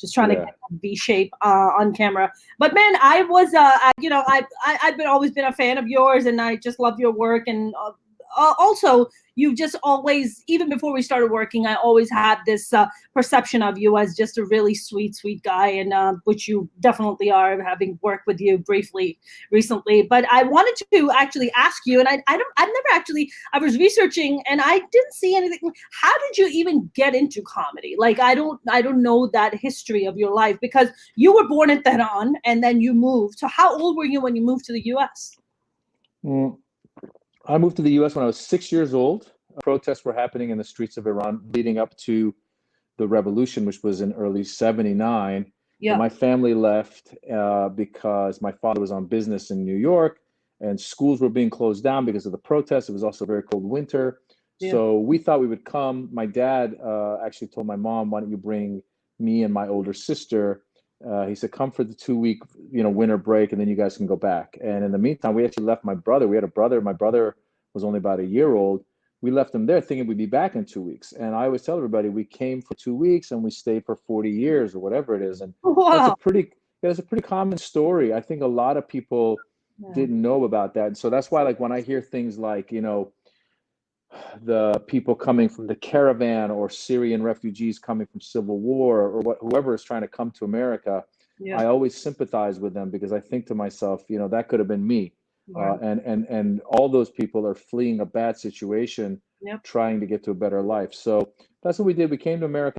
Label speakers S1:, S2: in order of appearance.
S1: just trying to get
S2: Yeah.
S1: that V shape on camera. But man, I was, I've been always been a fan of yours, and I just love your work. And also, you just always, even before we started working, I always had this perception of you as just a really sweet, sweet guy, and which you definitely are, having worked with you briefly recently. But I wanted to actually ask you, and I've never actually, I was researching and I didn't see anything. How did you even get into comedy? Like, I don't know that history of your life, because you were born in Tehran and then you moved. So how old were you when you moved to the US?
S2: Mm, I moved to the US when I was 6 years old. Protests were happening in the streets of Iran leading up to the revolution, which was in early 79. But
S1: Yeah.
S2: my family left because my father was on business in New York and schools were being closed down because of the protests. It was also a very cold winter.
S1: Yeah.
S2: So we thought we would come. My dad actually told my mom, why don't you bring me and my older sister? He said, come for the 2 week, winter break, and then you guys can go back. And in the meantime, we actually left my brother. We had a brother. My brother was only about a year old. We left him there thinking we'd be back in 2 weeks. And I always tell everybody we came for 2 weeks and we stayed for 40 years or whatever it is. And that's a
S1: Wow.
S2: pretty that's a pretty common story. I think a lot of people
S1: Yeah.
S2: didn't know about that. And so that's why, like, when I hear things like, the people coming from the caravan or Syrian refugees coming from civil war or whoever is trying to come to America,
S1: Yeah.
S2: I always sympathize with them because I think to myself, that could have been me.
S1: Right.
S2: And all those people are fleeing a bad situation,
S1: Yep.
S2: trying to get to a better life. So that's what we did. We came to America